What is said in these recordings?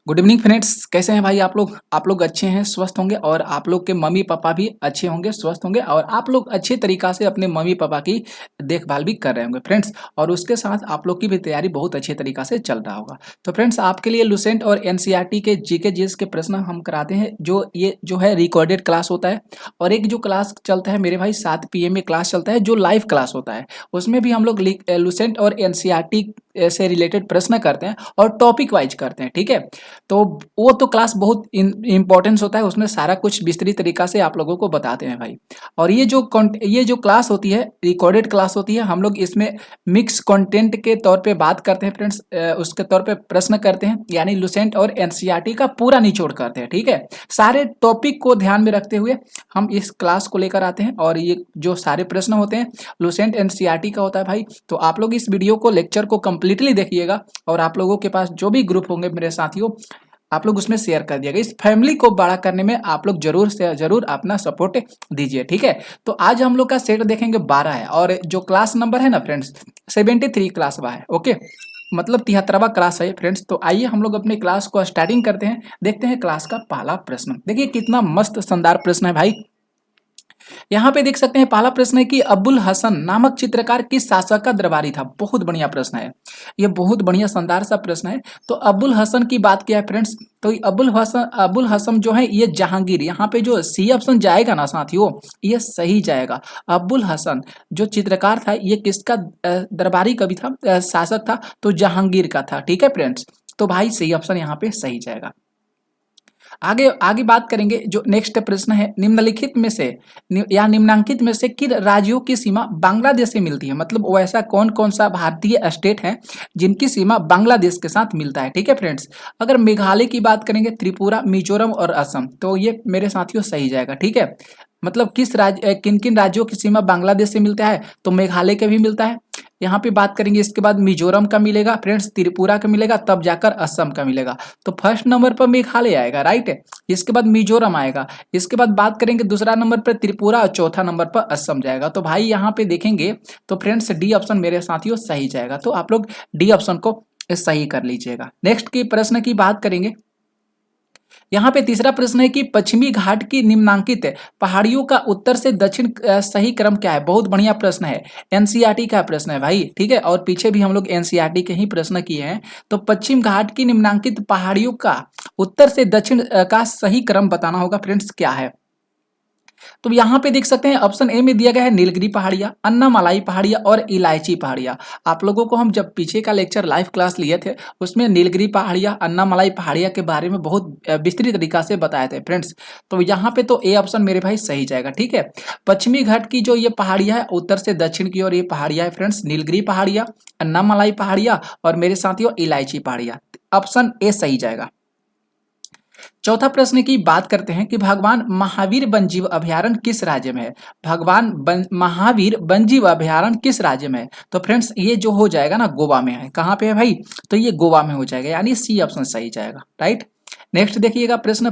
Good evening friends, कैसे हैं भाई आप लोग अच्छे हैं, स्वस्थ होंगे और आप लोग के मम्मी पापा भी अच्छे होंगे, स्वस्थ होंगे और आप लोग अच्छे तरीक़ा से अपने मम्मी पापा की देखभाल भी कर रहे होंगे फ्रेंड्स। और उसके साथ आप लोग की भी तैयारी बहुत अच्छे तरीक़ा से चल रहा होगा। तो फ्रेंड्स, आपके लिए लुसेंट और एनसीईआरटी के जीके जीएस के प्रश्न हम कराते हैं, जो है रिकॉर्डेड क्लास होता है। और एक जो क्लास चलता है मेरे भाई 7 PM में क्लास चलता है, जो लाइव क्लास होता है। उसमें भी हम लोग लुसेंट और एनसीईआरटी से रिलेटेड प्रश्न करते हैं और टॉपिक वाइज करते हैं, ठीक है। तो वो तो क्लास बहुत इम्पोर्टेंस होता है, उसमें सारा कुछ विस्तृत तरीका से आप लोगों को बताते हैं भाई। और ये जो क्लास होती है, रिकॉर्डेड क्लास होती है, हम लोग इसमें मिक्स कंटेंट के तौर पे बात करते हैं फ्रेंड्स। उसके तौर पे प्रश्न करते हैं, यानी लुसेंट और एनसीईआरटी का पूरा निचोड़ करते हैं, ठीक है। सारे टॉपिक को ध्यान में रखते हुए हम इस क्लास को लेकर आते हैं। और ये जो सारे प्रश्न होते हैं लुसेंट एनसीईआरटी का होता है भाई। तो आप लोग इस वीडियो को, लेक्चर को कंप्लीटली देखिएगा और आप लोगों के पास जो भी ग्रुप होंगे मेरे साथियों, आप लोग उसमें शेयर कर दिएगा। इस फैमिली को बड़ा करने में आप लोग जरूर से जरूर अपना सपोर्ट दीजिए, ठीक है। तो आज हम लोग का सेट देखेंगे 12 है और जो क्लास नंबर है ना फ्रेंड्स, 73 क्लास बा है, ओके। मतलब 73वां क्लास है फ्रेंड्स। तो आइए हम लोग अपने क्लास को स्टार्टिंग करते हैं। देखते हैं क्लास का पहला प्रश्न। देखिए कितना मस्त शानदार प्रश्न है भाई। यहाँ पे देख सकते हैं पहला प्रश्न है कि अबुल हसन नामक चित्रकार किस शासक का दरबारी था। बहुत बढ़िया प्रश्न है, ये बहुत बढ़िया शानदार सा प्रश्न है। तो अबुल हसन की बात किया है फ्रेंड्स, तो अबुल हसन जो है ये जहांगीर, यहाँ पे जो सी ऑप्शन जाएगा ना साथियों, ये सही जाएगा। अबुल हसन जो चित्रकार था, ये किसका दरबारी कवि था, शासक था, तो जहांगीर का था, ठीक है फ्रेंड्स। तो भाई सही ऑप्शन यहाँ पे सही जाएगा। आगे आगे बात करेंगे। जो नेक्स्ट प्रश्न है, निम्नलिखित में से या निम्नांकित में से किन राज्यों की सीमा बांग्लादेश से मिलती है। मतलब वो ऐसा कौन कौन सा भारतीय स्टेट है जिनकी सीमा बांग्लादेश के साथ मिलता है, ठीक है फ्रेंड्स। अगर मेघालय की बात करेंगे, त्रिपुरा, मिजोरम और असम, तो ये मेरे साथियों सही जाएगा, ठीक है। मतलब किन किन राज्यों की सीमा बांग्लादेश से मिलता है, तो मेघालय का भी मिलता है। यहाँ पे बात करेंगे, इसके बाद मिजोरम का मिलेगा फ्रेंड्स, त्रिपुरा का मिलेगा, तब जाकर असम का मिलेगा। तो फर्स्ट नंबर पर मेघालय आएगा, राइट है। इसके बाद मिजोरम आएगा, इसके बाद बात करेंगे दूसरा नंबर पर त्रिपुरा और चौथा नंबर पर असम जाएगा। तो भाई यहाँ पे देखेंगे तो फ्रेंड्स डी ऑप्शन मेरे साथियों सही जाएगा। तो आप लोग डी ऑप्शन को सही कर लीजिएगा। नेक्स्ट की प्रश्न की बात करेंगे। यहाँ पे तीसरा प्रश्न है कि पश्चिमी घाट की निम्नांकित पहाड़ियों का उत्तर से दक्षिण सही क्रम क्या है। बहुत बढ़िया प्रश्न है, एनसीईआरटी का प्रश्न है भाई, ठीक है। और पीछे भी हम लोग एनसीईआरटी के ही प्रश्न किए हैं। तो पश्चिम घाट की निम्नांकित पहाड़ियों का उत्तर से दक्षिण का सही क्रम बताना होगा फ्रेंड्स, क्या है। तो यहाँ पे देख सकते हैं ऑप्शन ए में दिया गया है नीलगिरी पहाड़िया, अन्नामलाई पहाड़िया और इलायची पहाड़िया। आप लोगों को हम जब पीछे का लेक्चर लाइव क्लास लिए थे, उसमें नीलगिरी पहाड़िया, अन्नामलाई पहाड़िया के बारे में बहुत विस्तृत तरीका से बताए थे फ्रेंड्स। तो यहाँ पे तो ए ऑप्शन मेरे भाई सही जाएगा, ठीक है। पश्चिमी घाट की जो ये पहाड़िया है, उत्तर से दक्षिण की ओर ये पहाड़िया है फ्रेंड्स, नीलगिरी पहाड़िया, अन्नामलाई पहाड़िया और मेरे साथियों इलायची पहाड़िया। ऑप्शन ए सही जाएगा। चौथा प्रश्न की बात करते हैं कि भगवान महावीर वन्यजीव अभयारण्य किस राज्य में है। महावीर वन्यजीव अभयारण्य किस राज्य में है। तो फ्रेंड्स ये जो हो जाएगा ना, गोवा में है। कहाँ पे है भाई, तो ये गोवा में हो जाएगा, यानी सी ऑप्शन सही जाएगा, राइट। नेक्स्ट देखिएगा प्रश्न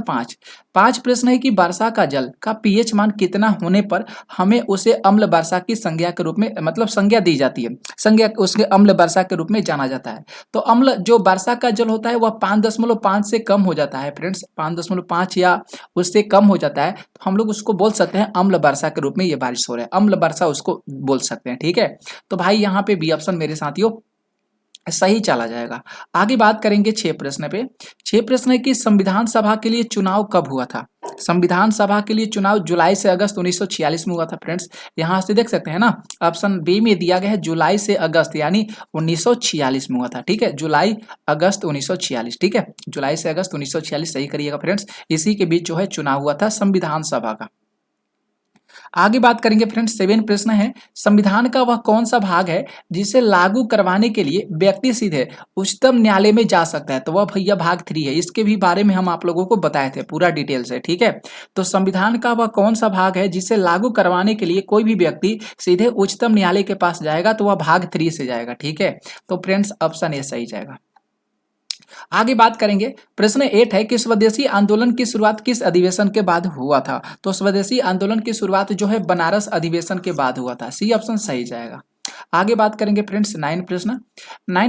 5 प्रश्न है कि वर्षा का जल का पीएच मान कितना होने पर हमें उसे अम्ल वर्षा की संज्ञा के रूप में, मतलब संज्ञा दी जाती है, संज्ञा उसके अम्ल वर्षा के रूप में जाना जाता है। तो अम्ल जो वर्षा का जल होता है वह 5.5 से कम हो जाता है फ्रेंड्स, 5.5 या उससे कम हो जाता है, तो हम लोग उसको बोल सकते हैं अम्ल वर्षा के रूप में ये बारिश हो रहा है, अम्ल वर्षा उसको बोल सकते हैं, ठीक है। तो भाई यहाँ पे बी ऑप्शन मेरे साथियों सही चला जाएगा। आगे बात करेंगे 6 प्रश्न पे। 6 प्रश्न है कि संविधान सभा के लिए चुनाव कब हुआ था। संविधान सभा के लिए चुनाव जुलाई से अगस्त 1946 में हुआ था फ्रेंड्स। यहाँ से देख सकते हैं ना, ऑप्शन बी में दिया गया है जुलाई से अगस्त, यानी 1946 में हुआ था, ठीक है। जुलाई अगस्त 1946, ठीक है। जुलाई से अगस्त 1946 सही करिएगा फ्रेंड्स। इसी के बीच जो है चुनाव हुआ था संविधान सभा का। आगे बात करेंगे फ्रेंड्स, 7 प्रश्न है, संविधान का वह कौन सा भाग है जिसे लागू करवाने के लिए व्यक्ति सीधे उच्चतम न्यायालय में जा सकता है। तो वह भैया भाग 3 है, इसके भी बारे में हम आप लोगों को बताए थे पूरा डिटेल से, ठीक है। तो संविधान का वह कौन सा भाग है जिसे लागू करवाने के लिए कोई भी व्यक्ति सीधे उच्चतम न्यायालय के पास जाएगा, तो वह भाग 3 से जाएगा, ठीक है। तो फ्रेंड्स ऑप्शन ए सही जाएगा। आगे बात करेंगे, प्रश्न 8 है कि स्वदेशी आंदोलन की शुरुआत किस अधिवेशन के बाद हुआ था। तो स्वदेशी आंदोलन की शुरुआत जो है बनारस अधिवेशन के बाद हुआ था, सी ऑप्शन सही जाएगा। आगे बात करेंगे फ्रेंड्स 9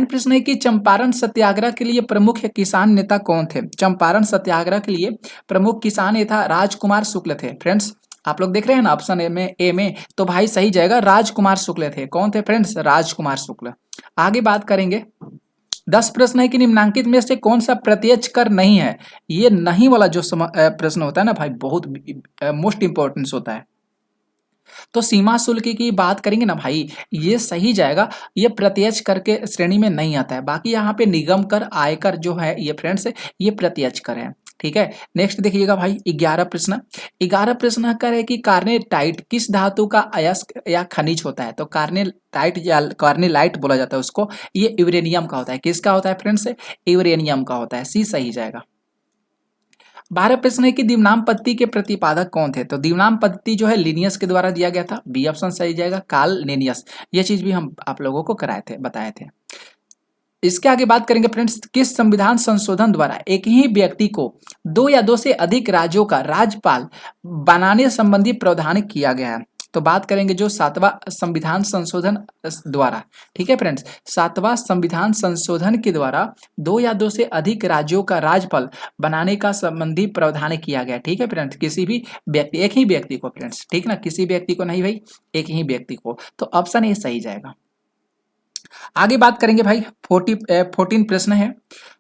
प्रश्न है कि चंपारण सत्याग्रह के लिए प्रमुख किसान नेता कौन थे। चंपारण सत्याग्रह के लिए प्रमुख किसान नेता राजकुमार शुक्ल थे। फ्रेंड्स आप लोग देख रहे हैं ना ऑप्शन ए में तो भाई सही जाएगा, राजकुमार शुक्ल थे। कौन थे फ्रेंड्स, राजकुमार शुक्ल। आगे बात करेंगे 10 प्रश्न है कि निम्नांकित में से कौन सा प्रत्यक्ष कर नहीं है। ये नहीं वाला जो प्रश्न होता है ना भाई, बहुत मोस्ट इंपॉर्टेंस होता है। तो सीमा शुल्क की बात करेंगे ना भाई, ये सही जाएगा, ये प्रत्यक्ष कर के श्रेणी में नहीं आता है। बाकी यहाँ पे निगम कर, आयकर जो है ये फ्रेंड्स ये प्रत्यक्ष कर है। ठीक है, नेक्स्ट देखिएगा भाई 11 प्रश्न कर है कि कार्नेटाइट किस धातु का अयस्क या खनिज होता है। तो कार्नेटाइट या कार्नेलाइट बोला जाता है उसको, ये यूरेनियम का होता है। किसका होता है फ्रेंड्स, यूरेनियम का होता है। सी सही जाएगा। 12 प्रश्न है कि दिव्नाम पद्धति के प्रतिपादक कौन थे। तो दिव्नाम पद्धति जो है लिनियस के द्वारा दिया गया था। बी ऑप्शन सही जाएगा, कार्ल लिनियस। ये चीज भी हम आप लोगों को बताए थे। इसके आगे बात करेंगे फ्रेंड्स, किस संविधान संशोधन द्वारा एक ही व्यक्ति को 2 या 2 से अधिक राज्यों का राज्यपाल बनाने संबंधी प्रावधान किया गया है। तो बात करेंगे जो 7वां संविधान संशोधन द्वारा। ठीक है फ्रेंड्स, 7वां संविधान संशोधन के द्वारा 2 या 2 से अधिक राज्यों का राज्यपाल बनाने का संबंधी प्रावधान किया गया। ठीक है फ्रेंड्स, किसी भी व्यक्ति, एक ही व्यक्ति को फ्रेंड्स, ठीक ना, किसी व्यक्ति को नहीं भाई, एक ही व्यक्ति को। तो ऑप्शन ए सही जाएगा। आगे बात करेंगे भाई 14 प्रश्न है।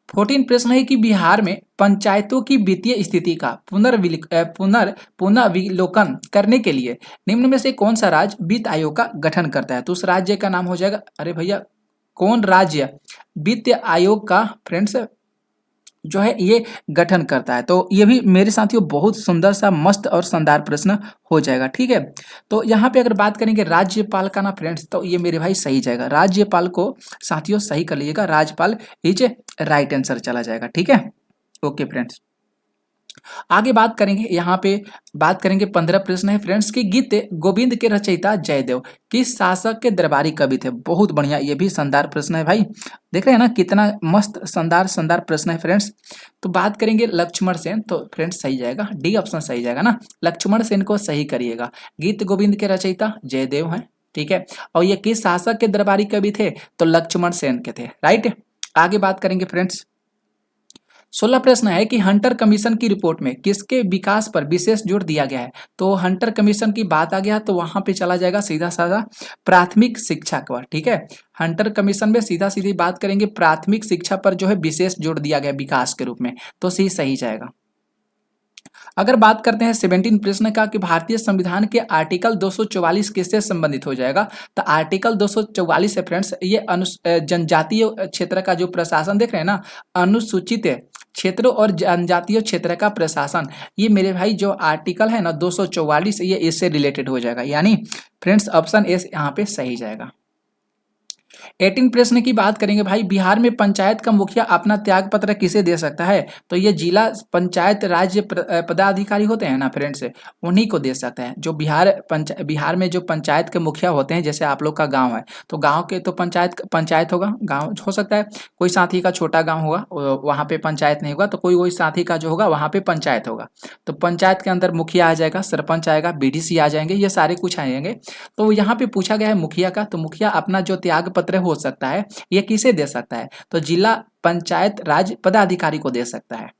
14 प्रश्न है कि बिहार में पंचायतों की वित्तीय स्थिति का पुनर्विलोकन करने के लिए निम्न में से कौन सा राज्य वित्त आयोग का गठन करता है। तो उस राज्य का नाम हो जाएगा, अरे भैया कौन राज्य वित्त आयोग का फ्रेंड्स जो है ये गठन करता है। तो ये भी मेरे साथियों बहुत सुंदर सा मस्त और शानदार प्रश्न हो जाएगा। ठीक है, तो यहाँ पे अगर बात करेंगे राज्यपाल का ना फ्रेंड्स, तो ये मेरे भाई सही जाएगा। राज्यपाल को साथियों सही कर लीजिएगा, राज्यपाल इज राइट आंसर चला जाएगा। ठीक है, ओके फ्रेंड्स। आगे बात करेंगे, यहाँ पे बात करेंगे 15 प्रश्न है फ्रेंड्स की गीत गोविंद के रचयिता जयदेव किस शासक के दरबारी कवि थे। बहुत बढ़िया, ये भी शानदार प्रश्न है भाई, देख रहे हैं ना कितना मस्त शानदार प्रश्न है फ्रेंड्स। तो बात करेंगे लक्ष्मण सेन, तो फ्रेंड्स सही जाएगा, डी ऑप्शन सही जाएगा ना, लक्ष्मण सेन को सही करिएगा। गीत गोविंद के रचयिता जयदेव हैं। ठीक है, और ये किस शासक के दरबारी कवि थे, तो लक्ष्मण सेन के थे। राइट, आगे बात करेंगे फ्रेंड्स 16 प्रश्न है कि हंटर कमीशन की रिपोर्ट में किसके विकास पर विशेष जोर दिया गया है। तो हंटर कमीशन की बात आ गया तो वहां पे चला जाएगा सीधा साधा प्राथमिक शिक्षा पर। ठीक है, हंटर कमीशन में सीधा सीधी बात करेंगे प्राथमिक शिक्षा पर जो है विशेष जोर दिया गया विकास के रूप में, तो सही जाएगा। अगर बात करते हैं 17 प्रश्न का कि भारतीय संविधान के आर्टिकल 244 किससे संबंधित हो जाएगा। तो आर्टिकल 244 है फ्रेंड्स, ये जनजातीय क्षेत्र का जो प्रशासन देख रहे हैं ना, अनुसूचित क्षेत्रों और जनजातीय क्षेत्र का प्रशासन, ये मेरे भाई जो आर्टिकल है ना 244 ये इससे रिलेटेड हो जाएगा। यानी फ्रेंड्स ऑप्शन ए यहाँ पे सही जाएगा। 18 प्रश्न की बात करेंगे भाई, बिहार में पंचायत का मुखिया अपना त्याग पत्र किसे दे सकता है। तो ये जिला पंचायत राज्य पदाधिकारी होते हैं ना फ्रेंड्स, उन्हीं को दे सकता है। जो बिहार में जो पंचायत के मुखिया होते हैं, जैसे आप लोग का गांव है तो गांव के तो पंचायत होगा, गांव हो सकता है कोई साथी का छोटा गांव होगा वहां पे पंचायत नहीं होगा, तो कोई साथी का जो होगा वहां पे पंचायत होगा। तो पंचायत के अंदर मुखिया आ जाएगा, सरपंच आएगा, बीडीसी आ जाएंगे, ये सारे कुछ आएंगे। तो यहाँ पे पूछा गया है मुखिया का, तो मुखिया अपना जो त्याग पत्र हो सकता है ये किसे दे सकता है, तो जिला पंचायत राज पदाधिकारी को दे सकता है।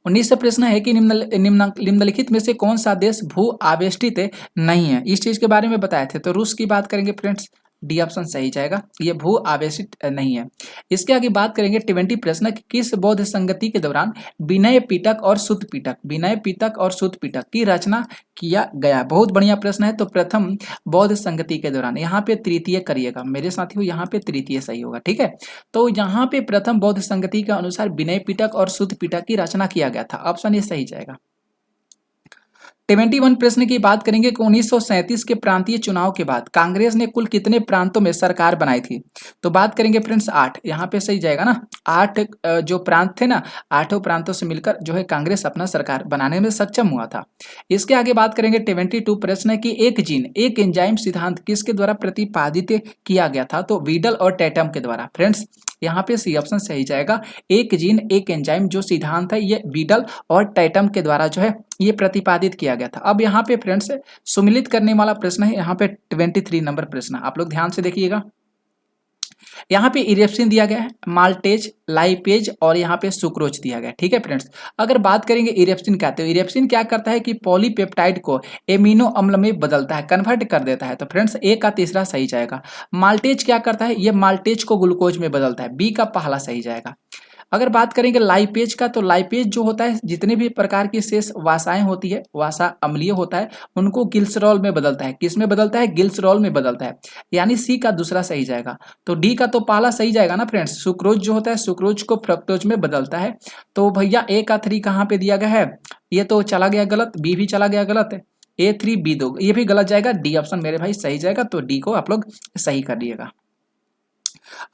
19 प्रश्न है कि निम्नलिखित में से कौन सा देश भू आवेष्टित नहीं है। इस चीज के बारे में बताए थे, तो रूस की बात करेंगे फ्रेंड्स, डी ऑप्शन सही जाएगा, ये भू आवेशित नहीं है। इसके आगे बात करेंगे 20 प्रश्न किस बौद्ध संगति के दौरान विनय पिटक और सुत्त पिटक की रचना किया गया। बहुत बढ़िया प्रश्न है। तो प्रथम बौद्ध संगति के दौरान, यहाँ पे तृतीय करिएगा मेरे साथियों, यहाँ पे तृतीय सही होगा। ठीक है, तो यहाँ पे प्रथम बौद्ध संगति के अनुसार विनय पिटक और सुत्त पिटक की रचना किया गया था। ऑप्शन ये सही जाएगा। 71 प्रश्न की बात करेंगे कि 1937 के प्रांतीय चुनाव के बाद कांग्रेस ने कुल कितने प्रांतों में सरकार बनाई थी। तो बात करेंगे फ्रेंड्स 8, यहाँ पे सही जाएगा ना, 8 जो प्रांत थे ना, 8 प्रांतों से मिलकर जो है कांग्रेस अपना सरकार बनाने में सक्षम हुआ था। इसके आगे बात करेंगे 72 प्रश्न की एक एंजाइम सिद्धांत किसके द्वारा प्रतिपादित किया गया था। तो वीडल और टैटम के द्वारा। फ्रेंड्स यहाँ पे सी ऑप्शन सही जाएगा। एक जीन एक एंजाइम जो सिद्धांत है ये बीडल और टैटम के द्वारा जो है ये प्रतिपादित किया गया था। अब यहाँ पे फ्रेंड्स सुमिलित करने वाला प्रश्न है, यहाँ पे 23 नंबर प्रश्न, आप लोग ध्यान से देखिएगा। यहाँ पे इरेप्सिन दिया गया है, माल्टेज, लाइपेज और यहाँ पे सुक्रोज दिया गया है। ठीक है फ्रेंड्स, अगर बात करेंगे इरेप्सिन क्या, तो इरेप्सिन क्या करता है कि पॉलीपेप्टाइड को एमिनो अम्ल में बदलता है, कन्वर्ट कर देता है। तो फ्रेंड्स ए का तीसरा सही जाएगा। माल्टेज क्या करता है, ये माल्टेज को ग्लूकोज में बदलता है, बी का पहला सही जाएगा। अगर बात करेंगे लाइपेज का, तो लाइपेज जो होता है जितने भी प्रकार की शेष वासाएं होती है, वासा अम्लीय होता है, उनको गिल्सरॉल में बदलता है। किस में बदलता है, गिल्सरॉल में बदलता है, यानी सी का दूसरा सही जाएगा। तो डी का तो पहला सही जाएगा ना फ्रेंड्स। सुक्रोज जो होता है सुक्रोज को फ्रक्टोज में बदलता है। तो भैया ए का 3 कहाँ पे दिया गया है, ये तो चला गया गलत, बी भी चला गया गलत है, A3 B2 ये भी गलत जाएगा, डी ऑप्शन मेरे भाई सही जाएगा। तो डी को आप लोग सही कर दिएगा।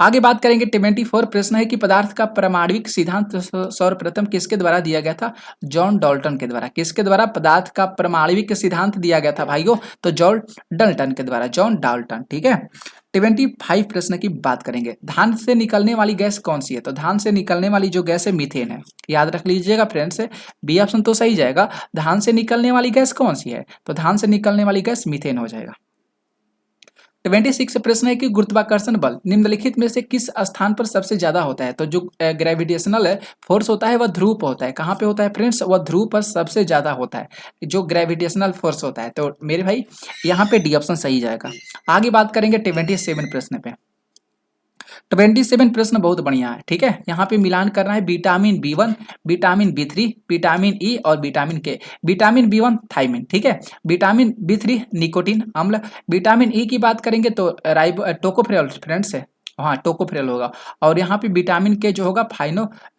आगे बात करेंगे 24 प्रश्न है कि पदार्थ का परमाणविक सिद्धांत सर्वप्रथम किसके द्वारा दिया गया था, जॉन डाल्टन के द्वारा। किसके द्वारा पदार्थ का परमाणविक सिद्धांत दिया गया था भाइयों, तो जॉन डाल्टन के द्वारा, जॉन डाल्टन। ठीक है, 25 प्रश्न की बात करेंगे। धान से निकलने वाली गैस कौन सी है, तो धान से निकलने वाली जो गैस है मीथेन है, याद रख लीजिएगा फ्रेंड्स, बी ऑप्शन तो सही जाएगा। धान से निकलने वाली गैस कौन सी है, तो धान से निकलने वाली गैस मीथेन हो जाएगा। 26 प्रश्न है कि गुरुत्वाकर्षण बल निम्नलिखित में से किस स्थान पर सबसे ज्यादा होता है, तो जो ग्रेविटेशनल फोर्स होता है वह ध्रुव पर होता है। कहाँ पे होता है फ्रेंड्स, वह ध्रुव पर सबसे ज्यादा होता है जो ग्रेविटेशनल फोर्स होता है। तो मेरे भाई यहाँ पे डी ऑप्शन सही जाएगा। आगे बात करेंगे 27 प्रश्न पे। 27 प्रश्न बहुत बढ़िया है। ठीक है, यहाँ पे मिलान करना है vitamin B1, vitamin B3, vitamin E और विटामिन के। विटामिन B1 थायमिन, ठीक है, विटामिन B3 निकोटीन अम्ल, विटामिन ई की बात करेंगे तो टोकोफेरॉल फ्रेंड्स है, हाँ टोकोफेरॉल होगा, और यहाँ पे विटामिन के जो होगा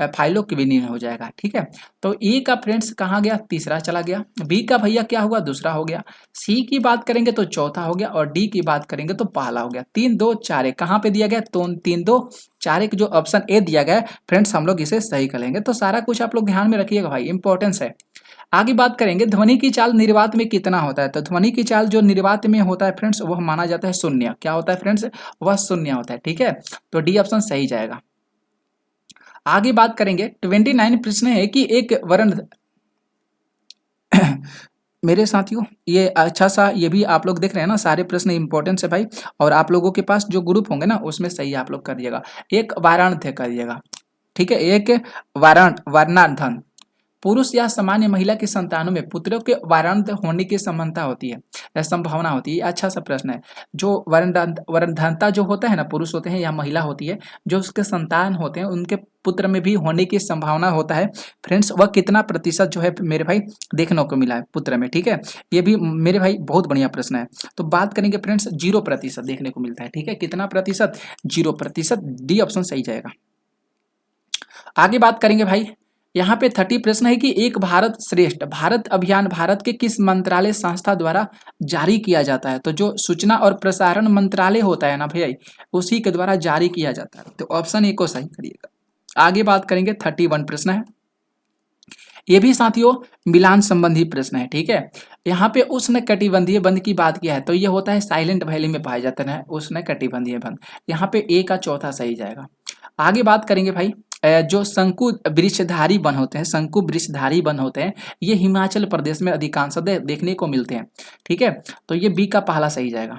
फाइलोक्विनिन हो जाएगा। ठीक है, तो ए का फ्रेंड्स कहाँ गया, तीसरा चला गया। बी का भैया क्या हुआ, दूसरा हो गया। सी की बात करेंगे तो चौथा हो गया, और डी की बात करेंगे तो पहला हो गया। 3 2 4 1 कहाँ पे दिया गया, तो 3 2 4 1 जो ऑप्शन ए दिया गया है फ्रेंड्स, हम लोग इसे सही कर लेंगे। तो सारा कुछ आप लोग ध्यान में रखिएगा भाई, इंपॉर्टेंस है। आगे बात करेंगे ध्वनि की चाल निर्वात में कितना होता है, तो ध्वनि की चाल जो निर्वात में होता है फ्रेंड्स वह माना जाता है शून्य। क्या होता है फ्रेंड्स, वह शून्य होता है। ठीक है, तो डी ऑप्शन सही जाएगा। आगे बात करेंगे 29 प्रश्न है कि एक वर्ण मेरे साथियों ये अच्छा सा, ये भी आप लोग देख रहे हैं ना, सारे प्रश्न इंपॉर्टेंट है भाई, और आप लोगों के पास जो ग्रुप होंगे ना उसमें सही आप लोग कर दिएगा। एक वाराणथ कर दिएगा। ठीक है, एक वर्णांधन पुरुष या सामान्य महिला की संतानों में पुत्रों के वारांत होने की संभावना होती है या संभावना होती है। अच्छा सा प्रश्न है। जो वरनधनता जो होता है ना, पुरुष होते हैं या महिला होती है, जो उसके संतान होते हैं उनके पुत्र में भी होने की संभावना होता है फ्रेंड्स, वह कितना प्रतिशत जो है मेरे भाई देखने को मिला है पुत्र में। ठीक है, ये भी मेरे भाई बहुत बढ़िया प्रश्न है। तो बात करेंगे फ्रेंड्स 0% देखने को मिलता है। ठीक है, कितना प्रतिशत, 0%, डी ऑप्शन सही जाएगा। आगे बात करेंगे भाई, यहाँ पे 30 प्रश्न है कि एक भारत श्रेष्ठ भारत अभियान भारत के किस मंत्रालय संस्था द्वारा जारी किया जाता है, तो जो सूचना और प्रसारण मंत्रालय होता है ना भैया, उसी के द्वारा जारी किया जाता है। तो ऑप्शन ए को सही करिएगा। आगे बात करेंगे 31 प्रश्न है, ये भी साथियों मिलान संबंधी प्रश्न है। ठीक है, यहाँ पे उष्ण कटिबंधीय बंध की बात किया है, तो ये होता है साइलेंट वैली में पाया जाता है उष्ण कटिबंधीय बंध। यहाँ पे ए का चौथा सही जाएगा। आगे बात करेंगे भाई, जो शंकु वृक्षधारी वन होते हैं, शंकु वृक्षधारी वन होते हैं, ये हिमाचल प्रदेश में अधिकांशतः देखने को मिलते हैं। ठीक है, तो ये बी का पहला सही जाएगा।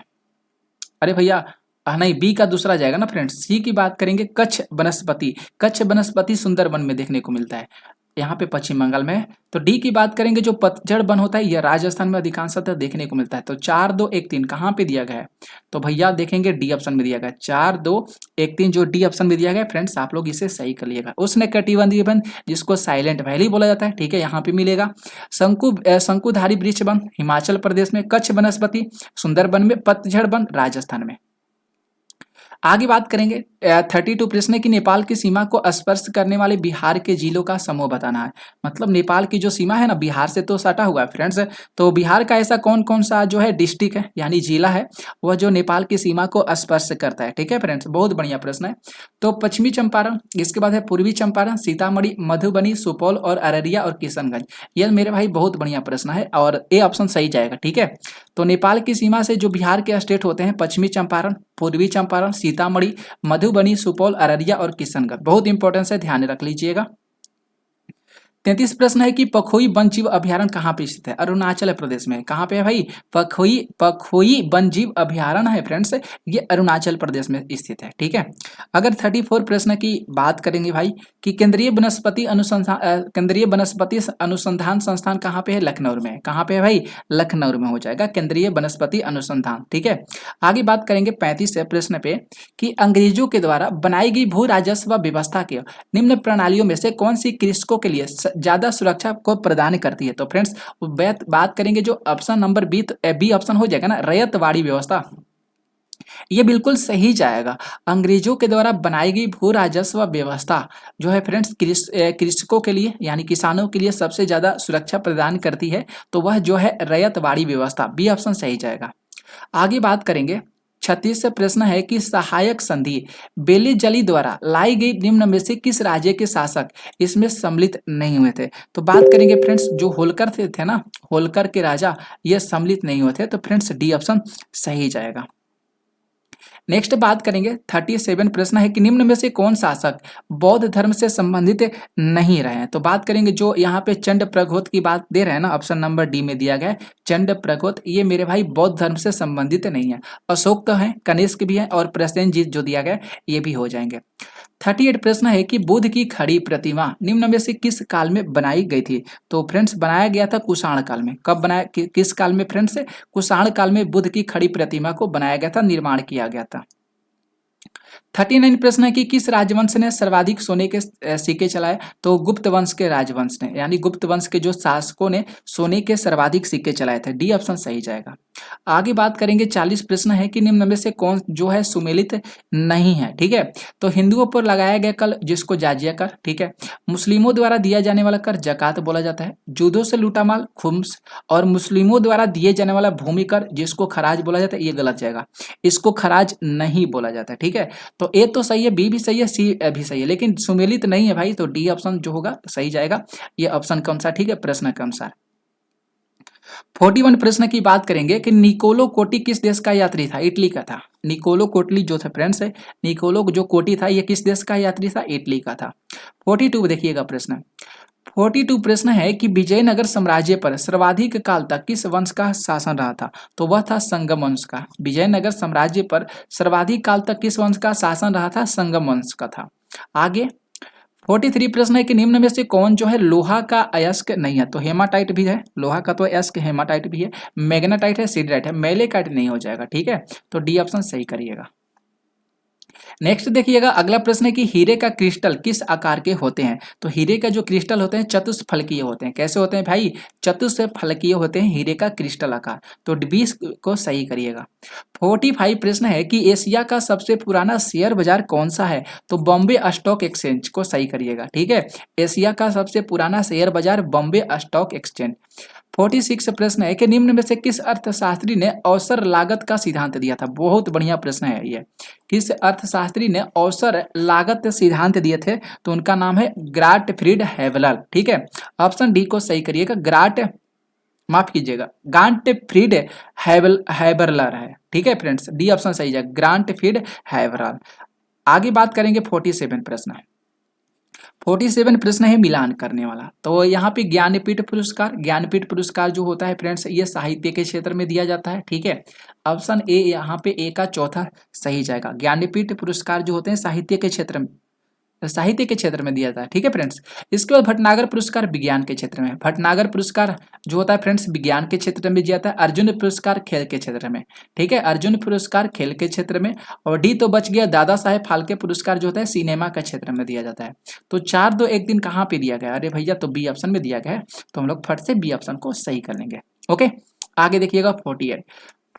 अरे भैया नहीं, बी का दूसरा जाएगा ना फ्रेंड्स। सी की बात करेंगे कच्छ वनस्पति, कच्छ वनस्पति सुंदरवन में देखने को मिलता है, यहाँ पे पश्चिम बंगाल में। तो डी की बात करेंगे जो पतझड़ वन होता है, यह राजस्थान में अधिकांशतः देखने को मिलता है। तो 4 2 1 3 कहाँ पे दिया गया है, तो भैया देखेंगे डी ऑप्शन में दिया गया 4 2 1 3 जो डी ऑप्शन में दिया गया फ्रेंड्स, आप लोग इसे सही कर लिएगा। उष्ण कटिबंधीय वन जिसको साइलेंट वैली बोला जाता है, ठीक है, यहाँ पे मिलेगा। शंकुधारी वृक्ष वन हिमाचल प्रदेश में, कच्छ वनस्पति सुंदरवन में, पतझड़ वन राजस्थान में। आगे बात करेंगे 32 प्रश्न की नेपाल की सीमा को स्पर्श करने वाले बिहार के जिलों का समूह बताना है। मतलब नेपाल की जो सीमा है ना, बिहार से तो सटा हुआ है फ्रेंड्स, तो बिहार का ऐसा कौन कौन सा जो है डिस्ट्रिक्ट है यानी जिला है वह जो नेपाल की सीमा को स्पर्श करता है। ठीक है फ्रेंड्स, बहुत बढ़िया प्रश्न है। तो पश्चिमी चंपारण, इसके बाद है पूर्वी चंपारण, सीतामढ़ी, मधुबनी, सुपौल और अररिया और किशनगंज। यह मेरे भाई बहुत बढ़िया प्रश्न है और ए ऑप्शन सही जाएगा। ठीक है, तो नेपाल की सीमा से जो बिहार के स्टेट होते हैं पश्चिमी चंपारण, पूर्वी चंपारण, सीतामढ़ी, मधुबनी, सुपौल, अररिया और किशनगढ़। बहुत इंपॉर्टेंस है, ध्यान रख लीजिएगा। 33 प्रश्न है कि पखोई वन जीव अभयारण्य कहाँ पे स्थित है? अरुणाचल प्रदेश में। कहाँ पे है भाई? पखोई पखोई वन जीव अभयारण्य है फ्रेंड्स, ये अरुणाचल प्रदेश में स्थित है। ठीक है। अगर 34 प्रश्न की बात करेंगे भाई कि केंद्रीय वनस्पति अनुसंधान संस्थान कहाँ पे है? लखनऊ में। कहाँ पे है भाई? लखनऊ में हो जाएगा केंद्रीय वनस्पति अनुसंधान। ठीक है। आगे बात करेंगे 35 प्रश्न पे कि अंग्रेजों के द्वारा बनाई गई भू राजस्व व्यवस्था के निम्न प्रणालियों में से कौन सी कृषकों के लिए ज्यादा सुरक्षा को प्रदान करती है? तो फ्रेंड्स बात करेंगे जो ऑप्शन नंबर बी ऑप्शन हो जाएगा ना, रैयतवाड़ी व्यवस्था। ये बिल्कुल सही जाएगा। अंग्रेजों के द्वारा बनाई गई भू राजस्व व्यवस्था जो है फ्रेंड्स कृषकों के लिए यानी किसानों के लिए सबसे ज्यादा सुरक्षा प्रदान करती है, तो वह जो है रैयतवाड़ी व्यवस्था, बी ऑप्शन सही जाएगा। आगे बात करेंगे 36 से प्रश्न है कि सहायक संधि बेलीजली द्वारा लाई गई निम्न में से किस राज्य के शासक इसमें सम्मिलित नहीं हुए थे? तो बात करेंगे फ्रेंड्स जो होलकर थे ना, होलकर के राजा, ये सम्मिलित नहीं हुए थे, तो फ्रेंड्स डी ऑप्शन सही जाएगा। नेक्स्ट बात करेंगे 37 प्रश्न है कि निम्न में से कौन शासक बौद्ध धर्म से संबंधित नहीं रहे हैं? तो बात करेंगे जो यहाँ पे चंड प्रघोत की बात दे रहे हैं ना, ऑप्शन नंबर डी में दिया गया है चंड प्रघोत, ये मेरे भाई बौद्ध धर्म से संबंधित नहीं है। अशोक तो है, कनिष्क भी है और प्रसेनजीत जो दिया गया है ये भी हो जाएंगे। 38 प्रश्न है कि बुद्ध की खड़ी प्रतिमा निम्न में से किस काल में बनाई गई थी? तो फ्रेंड्स बनाया गया था कुषाण काल में। कब बनाया किस काल में फ्रेंड्स? कुषाण काल में बुद्ध की खड़ी प्रतिमा को बनाया गया था, निर्माण किया गया था। 39 प्रश्न है कि किस राजवंश ने सर्वाधिक सोने के सिक्के चलाए? तो गुप्त वंश के राजवंश ने, यानी गुप्त वंश के जो शासकों ने सोने के सर्वाधिक सिक्के चलाए थे, डी ऑप्शन सही जाएगा। आगे बात करेंगे 40 प्रश्न है कि निम्न में से कौन जो है सुमेलित नहीं है? ठीक है। तो हिंदुओं पर लगाया गया कर जिसको जाजिया कर, ठीक है, मुस्लिमों द्वारा दिया जाने वाला कर जकात बोला जाता है, जूदों से लूटा माल खुम्स, और मुस्लिमों द्वारा दिए जाने वाला भूमि कर जिसको खराज बोला जाता है, ये गलत जाएगा, इसको खराज नहीं बोला जाता है। ठीक है। तो ए तो सही है, बी भी सही है, सी भी सही है, लेकिन सुमेलित नहीं है भाई, तो डी ऑप्शन जो होगा सही जाएगा। ये ऑप्शन कौन सा? ठीक है, प्रश्न के अनुसार। 41 प्रश्न की बात करेंगे कि निकोलो कोटी किस देश का यात्री था? इटली का था। निकोलो कोटली जो था फ्रेंड्स है, निकोलो जो कोटी था ये किस देश का यात्री था? इटली का था। 42 देखिएगा प्रश्न। 42 प्रश्न है कि विजयनगर साम्राज्य पर सर्वाधिक काल तक किस वंश का शासन रहा था? तो वह था संगम वंश का। विजयनगर साम्राज्य पर सर्वाधिक काल तक किस वंश का शासन रहा था? संगम वंश का था। आगे 43 प्रश्न है कि निम्न में से कौन जो है लोहा का अयस्क नहीं है? तो हेमाटाइट भी है, लोहा का तो अयस्क हेमाटाइट भी है, मैग्नेटाइट है, सिडराइट है, मेलेकाइट नहीं हो जाएगा। ठीक है, तो डी ऑप्शन सही करिएगा। नेक्स्ट देखिएगा अगला प्रश्न है कि हीरे का क्रिस्टल किस आकार के होते हैं? तो हीरे का जो क्रिस्टल होते हैं चतुष्फलकीय होते हैं। कैसे होते हैं भाई? चतुष्फलकीय होते हैं हीरे का क्रिस्टल आकार, तो 20 को सही करिएगा। 45 प्रश्न है कि एशिया का सबसे पुराना शेयर बाजार कौन सा है? तो बॉम्बे स्टॉक एक्सचेंज को सही करिएगा। ठीक है, एशिया का सबसे पुराना शेयर बाजार बॉम्बे स्टॉक एक्सचेंज। 46 प्रश्न है कि निम्न में से किस अर्थशास्त्री ने अवसर लागत का सिद्धांत दिया था? बहुत बढ़िया प्रश्न है ये। किस अर्थशास्त्री ने अवसर लागत सिद्धांत दिए थे? तो उनका नाम है ग्राटफ्रीड हैवलर। ठीक है, ऑप्शन डी को सही करिएगा। माफ कीजिएगा, ग्रांटफ्रीड हैबरलर है। ठीक है फ्रेंड्स, डी ऑप्शन सही है, ग्रांटफ्रीड हैबरलर। आगे बात करेंगे 47 प्रश्न है। 47 प्रश्न है मिलान करने वाला। तो यहाँ पे ज्ञानपीठ पुरस्कार जो होता है फ्रेंड्स ये साहित्य के क्षेत्र में दिया जाता है। ठीक है, ऑप्शन ए यहाँ पे ए का चौथा सही जाएगा। ज्ञानपीठ पुरस्कार जो होते हैं साहित्य के क्षेत्र में दिया जाता है। ठीक है फ्रेंड्स, इसके बाद भटनागर पुरस्कार विज्ञान के क्षेत्र में। भटनागर पुरस्कार जो होता है फ्रेंड्स विज्ञान के क्षेत्र में दिया जाता है। अर्जुन पुरस्कार खेल के क्षेत्र में। ठीक है, अर्जुन पुरस्कार खेल के क्षेत्र में। और डी तो बच गया, दादा साहेब फाल्के पुरस्कार जो होता है सिनेमा के क्षेत्र में दिया जाता है। तो 4-2-1 कहाँ पे दिया गया? अरे भैया, तो बी ऑप्शन में दिया गया है, तो हम लोग फट से बी ऑप्शन को सही कर लेंगे। ओके, आगे देखिएगा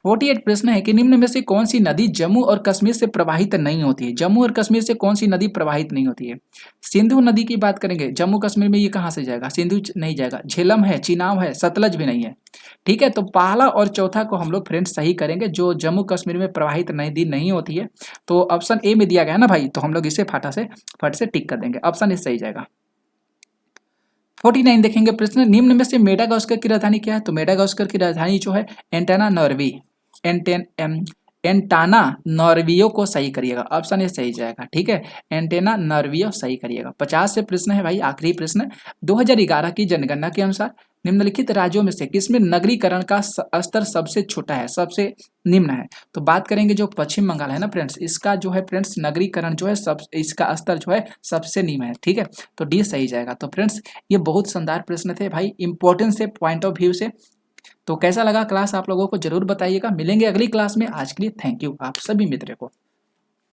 48 प्रश्न है कि निम्न में से कौन सी नदी जम्मू और कश्मीर से प्रवाहित नहीं होती है? जम्मू और कश्मीर से कौन सी नदी प्रवाहित नहीं होती है? सिंधु नदी की बात करेंगे, जम्मू कश्मीर में ये कहाँ से जाएगा? सिंधु नहीं जाएगा। झेलम है, चिनाब है, सतलज भी नहीं है। ठीक है, तो पहला और चौथा को हम लोग फ्रेंड्स सही करेंगे, जो जम्मू कश्मीर में प्रवाहित नदी नहीं होती है। तो ऑप्शन ए में दिया गया है ना भाई, तो हम लोग इसे फट से टिक कर देंगे, ऑप्शन ए सही जाएगा। 49 देखेंगे प्रश्न, निम्न में से मेडागास्कर की राजधानी क्या है? तो मेडागास्कर की राजधानी जो है एंटाना नॉर्वियो को सही करिएगा, ऑप्शन ए सही जाएगा, ठीक है। एंटेना नॉर्वियो सही करिएगा। 50 से प्रश्न है भाई, आखिरी प्रश्न। 2011 की जनगणना के अनुसार निम्नलिखित राज्यों में से किसमें नगरीकरण का स्तर सबसे छोटा है, सबसे निम्न है? तो बात करेंगे जो पश्चिम बंगाल है ना फ्रेंड्स, इसका जो है फ्रेंड्स नगरीकरण जो है सब, इसका स्तर जो है सबसे निम्न है, ठीक है। तो डी सही जाएगा। तो फ्रेंड्स ये बहुत शानदार प्रश्न थे भाई, इंपॉर्टेंस से पॉइंट ऑफ व्यू से। तो कैसा लगा क्लास आप लोगों को जरूर बताइएगा। मिलेंगे अगली क्लास में, आज के लिए थैंक यू आप सभी मित्रों को।